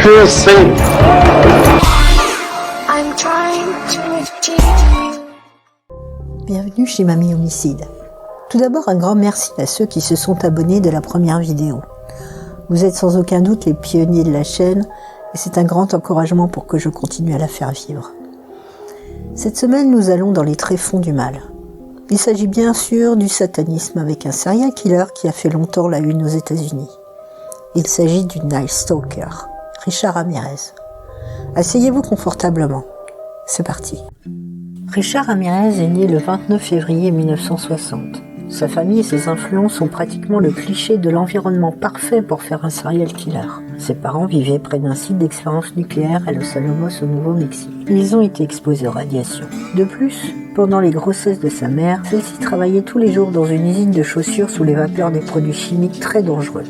feel safe. I'm trying to achieve you. Bienvenue chez Mamie Homicide. Tout d'abord, un grand merci à ceux qui se sont abonnés dès la première vidéo. Vous êtes sans aucun doute les pionniers de la chaîne et c'est un grand encouragement pour que je continue à la faire vivre. Cette semaine, nous allons dans les tréfonds du mal. Il s'agit bien sûr du satanisme avec un serial killer qui a fait longtemps la une aux États-Unis. Il s'agit du Night Stalker, Richard Ramirez. Asseyez-vous confortablement. C'est parti. Richard Ramirez est né le 29 février 1960. Sa famille et ses influences sont pratiquement le cliché de l'environnement parfait pour faire un serial killer. Ses parents vivaient près d'un site d'expérience nucléaire à Los Alamos au Nouveau-Mexique. Ils ont été exposés aux radiations. De plus, pendant les grossesses de sa mère, celle-ci travaillait tous les jours dans une usine de chaussures sous les vapeurs des produits chimiques très dangereux.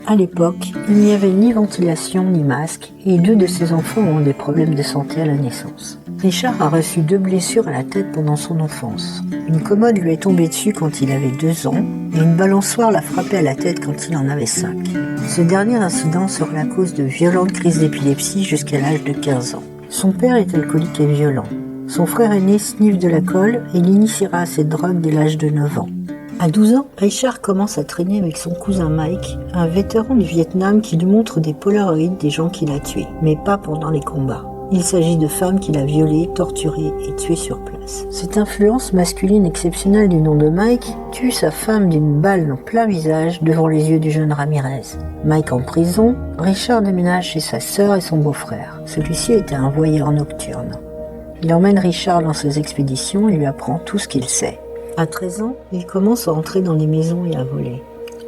À l'époque, il n'y avait ni ventilation ni masque et 2 de ses enfants ont des problèmes de santé à la naissance. Richard a reçu 2 blessures à la tête pendant son enfance. Une commode lui est tombée dessus quand il avait 2 ans et une balançoire l'a frappé à la tête quand il en avait 5. Ce dernier incident sera la cause de violentes crises d'épilepsie jusqu'à l'âge de 15 ans. Son père est alcoolique et violent. Son frère aîné sniffe de la colle et l'initiera à cette drogue dès l'âge de 9 ans. À 12 ans, Richard commence à traîner avec son cousin Mike, un vétéran du Vietnam qui lui montre des polaroïds des gens qu'il a tués, mais pas pendant les combats. Il s'agit de femmes qu'il a violées, torturées et tuées sur place. Cette influence masculine exceptionnelle du nom de Mike tue sa femme d'une balle en plein visage devant les yeux du jeune Ramirez. Mike en prison, Richard déménage chez sa sœur et son beau-frère. Celui-ci était un voyeur nocturne. Il emmène Richard dans ses expéditions et lui apprend tout ce qu'il sait. À 13 ans, il commence à entrer dans les maisons et à voler.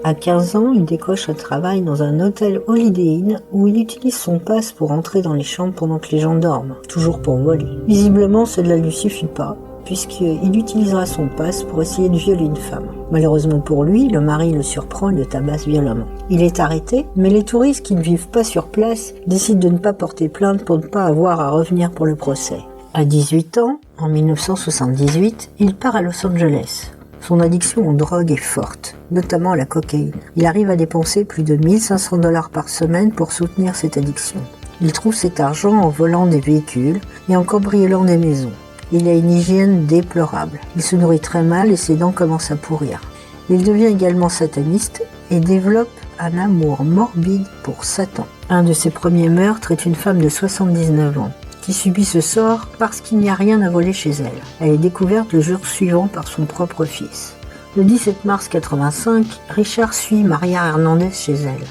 À 15 ans, il décroche un travail dans un hôtel Holiday Inn où il utilise son passe pour entrer dans les chambres pendant que les gens dorment, toujours pour voler. Visiblement, cela ne lui suffit pas, puisqu'il utilisera son passe pour essayer de violer une femme. Malheureusement pour lui, le mari le surprend et le tabasse violemment. Il est arrêté, mais les touristes qui ne vivent pas sur place décident de ne pas porter plainte pour ne pas avoir à revenir pour le procès. À 18 ans, en 1978, il part à Los Angeles. Son addiction aux drogues est forte, notamment à la cocaïne. Il arrive à dépenser plus de 1500 $ par semaine pour soutenir cette addiction. Il trouve cet argent en volant des véhicules et en cambriolant des maisons. Il a une hygiène déplorable. Il se nourrit très mal et ses dents commencent à pourrir. Il devient également sataniste et développe un amour morbide pour Satan. Un de ses premiers meurtres est une femme de 79 ans. Qui subit ce sort parce qu'il n'y a rien à voler chez elle. Elle est découverte le jour suivant par son propre fils. Le 17 mars 85, Richard suit Maria Hernandez chez elle.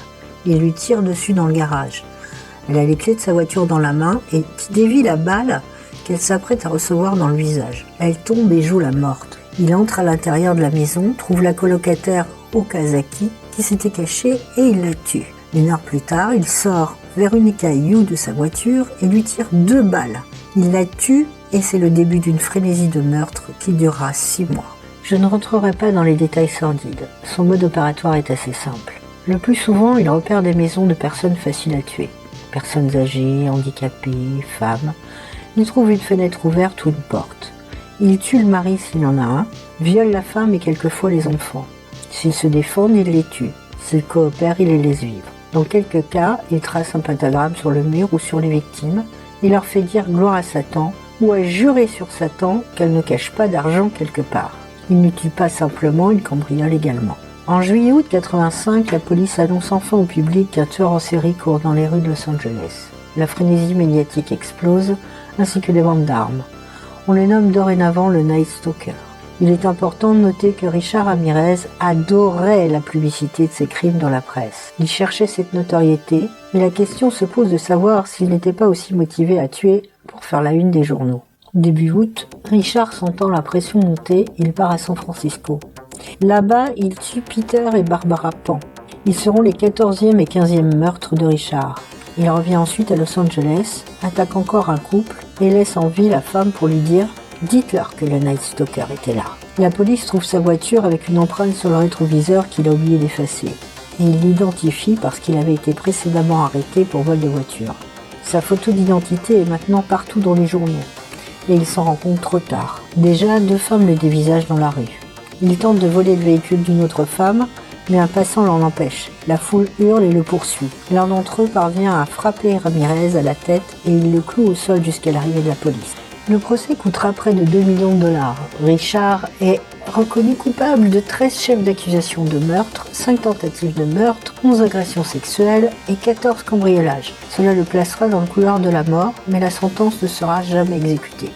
Il lui tire dessus dans le garage. Elle a les clés de sa voiture dans la main et dévie la balle qu'elle s'apprête à recevoir dans le visage. Elle tombe et joue la morte. Il entre à l'intérieur de la maison, trouve la colocataire Okazaki qui s'était cachée et il la tue. 1 heure plus tard, il sort Veronica Yu de sa voiture et lui tire 2 balles. Il la tue et c'est le début d'une frénésie de meurtre qui durera 6 mois. Je ne rentrerai pas dans les détails sordides. Son mode opératoire est assez simple. Le plus souvent, il repère des maisons de personnes faciles à tuer. Personnes âgées, handicapées, femmes. Il trouve une fenêtre ouverte ou une porte. Il tue le mari s'il en a un, viole la femme et quelquefois les enfants. S'ils se défendent, il les tue. S'ils coopèrent, il les laisse vivre. Dans quelques cas, il trace un pentagramme sur le mur ou sur les victimes. Il leur fait dire gloire à Satan ou à jurer sur Satan qu'elle ne cache pas d'argent quelque part. Il ne tue pas simplement, il cambriole également. En juillet-août 85, la police annonce enfin au public qu'un tueur en série court dans les rues de Los Angeles. La frénésie médiatique explose, ainsi que les ventes d'armes. On le nomme dorénavant le Night Stalker. Il est important de noter que Richard Ramirez adorait la publicité de ses crimes dans la presse. Il cherchait cette notoriété, mais la question se pose de savoir s'il n'était pas aussi motivé à tuer pour faire la une des journaux. Début août, Richard sentant la pression monter, il part à San Francisco. Là-bas, il tue Peter et Barbara Pan. Ils seront les 14e et 15e meurtres de Richard. Il revient ensuite à Los Angeles, attaque encore un couple et laisse en vie la femme pour lui dire « Dites-leur que le Night Stalker était là ». La police trouve sa voiture avec une empreinte sur le rétroviseur qu'il a oublié d'effacer. Et il l'identifie parce qu'il avait été précédemment arrêté pour vol de voiture. Sa photo d'identité est maintenant partout dans les journaux. Et il s'en rend compte trop tard. Déjà, 2 femmes le dévisagent dans la rue. Il tente de voler le véhicule d'une autre femme, mais un passant l'en empêche. La foule hurle et le poursuit. L'un d'entre eux parvient à frapper Ramirez à la tête et il le cloue au sol jusqu'à l'arrivée de la police. Le procès coûtera près de 2 millions de $. Richard est reconnu coupable de 13 chefs d'accusation de meurtre, 5 tentatives de meurtre, 11 agressions sexuelles et 14 cambriolages. Cela le placera dans le couloir de la mort, mais la sentence ne sera jamais exécutée.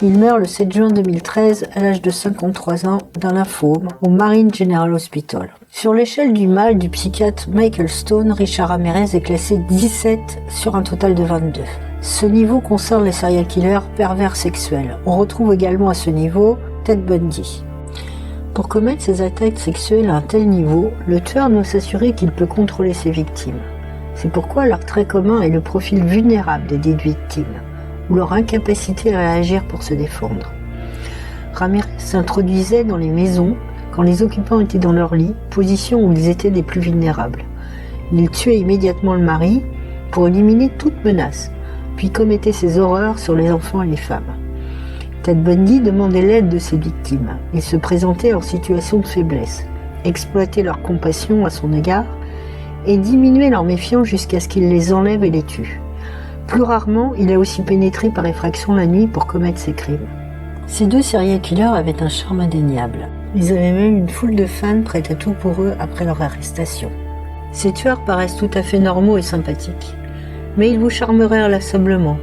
Il meurt le 7 juin 2013 à l'âge de 53 ans d'un lymphome au Marine General Hospital. Sur l'échelle du mal du psychiatre Michael Stone, Richard Ramirez est classé 17 sur un total de 22. Ce niveau concerne les serial killers pervers sexuels. On retrouve également à ce niveau Ted Bundy. Pour commettre ces attaques sexuelles à un tel niveau, le tueur doit s'assurer qu'il peut contrôler ses victimes. C'est pourquoi leur trait commun est le profil vulnérable des dites victimes, ou leur incapacité à réagir pour se défendre. Ramirez s'introduisait dans les maisons quand les occupants étaient dans leur lit, position où ils étaient les plus vulnérables. Il tuait immédiatement le mari pour éliminer toute menace, puis commettait ses horreurs sur les enfants et les femmes. Ted Bundy demandait l'aide de ses victimes. Il se présentait en situation de faiblesse, exploitait leur compassion à son égard et diminuait leur méfiance jusqu'à ce qu'il les enlève et les tue. Plus rarement, il a aussi pénétré par effraction la nuit pour commettre ses crimes. Ces deux serial killers avaient un charme indéniable. Ils avaient même une foule de fans prêtes à tout pour eux après leur arrestation. Ces tueurs paraissent tout à fait normaux et sympathiques, mais ils vous charmeraient inlassablement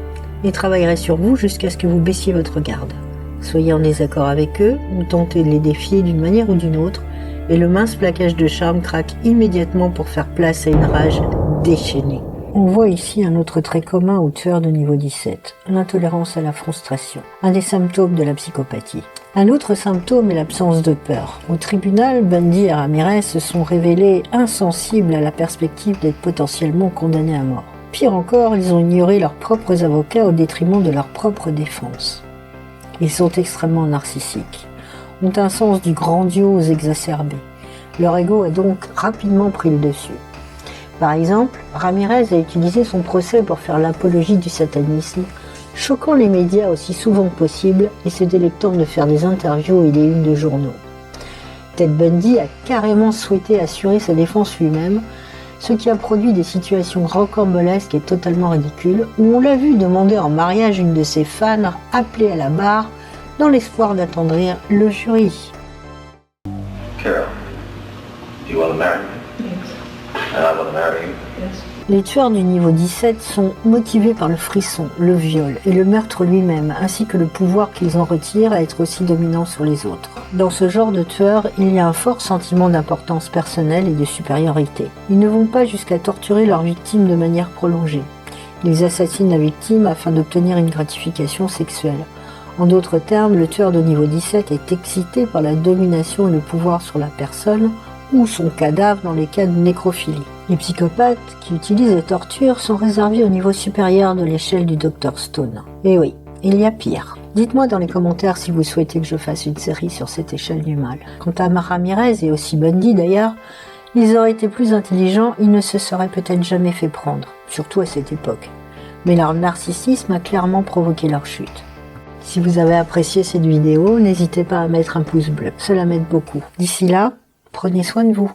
et travailleraient sur vous jusqu'à ce que vous baissiez votre garde. Soyez en désaccord avec eux ou tentez de les défier d'une manière ou d'une autre, et le mince plaquage de charme craque immédiatement pour faire place à une rage déchaînée. On voit ici un autre trait commun aux tueurs de niveau 17, l'intolérance à la frustration, un des symptômes de la psychopathie. Un autre symptôme est l'absence de peur. Au tribunal, Bundy et Ramirez se sont révélés insensibles à la perspective d'être potentiellement condamnés à mort. Pire encore, ils ont ignoré leurs propres avocats au détriment de leur propre défense. Ils sont extrêmement narcissiques, ont un sens du grandiose exacerbé. Leur ego a donc rapidement pris le dessus. Par exemple, Ramirez a utilisé son procès pour faire l'apologie du satanisme, choquant les médias aussi souvent que possible et se délectant de faire des interviews et des unes de journaux. Ted Bundy a carrément souhaité assurer sa défense lui-même, ce qui a produit des situations rocambolesques et totalement ridicules, où on l'a vu demander en mariage une de ses fans appelée à la barre dans l'espoir d'attendrir le jury. Carol, do you want to marry me? And I want to marry you. Les tueurs du niveau 17 sont motivés par le frisson, le viol et le meurtre lui-même, ainsi que le pouvoir qu'ils en retirent à être aussi dominants sur les autres. Dans ce genre de tueurs, il y a un fort sentiment d'importance personnelle et de supériorité. Ils ne vont pas jusqu'à torturer leur victime de manière prolongée. Ils assassinent la victime afin d'obtenir une gratification sexuelle. En d'autres termes, le tueur de niveau 17 est excité par la domination et le pouvoir sur la personne ou son cadavre dans les cas de nécrophilie. Les psychopathes qui utilisent la torture sont réservés au niveau supérieur de l'échelle du Dr Stone. Et oui, il y a pire. Dites-moi dans les commentaires si vous souhaitez que je fasse une série sur cette échelle du mal. Quant à Ramirez et aussi Bundy d'ailleurs, ils auraient été plus intelligents, ils ne se seraient peut-être jamais fait prendre, surtout à cette époque. Mais leur narcissisme a clairement provoqué leur chute. Si vous avez apprécié cette vidéo, n'hésitez pas à mettre un pouce bleu, cela m'aide beaucoup. D'ici là, prenez soin de vous.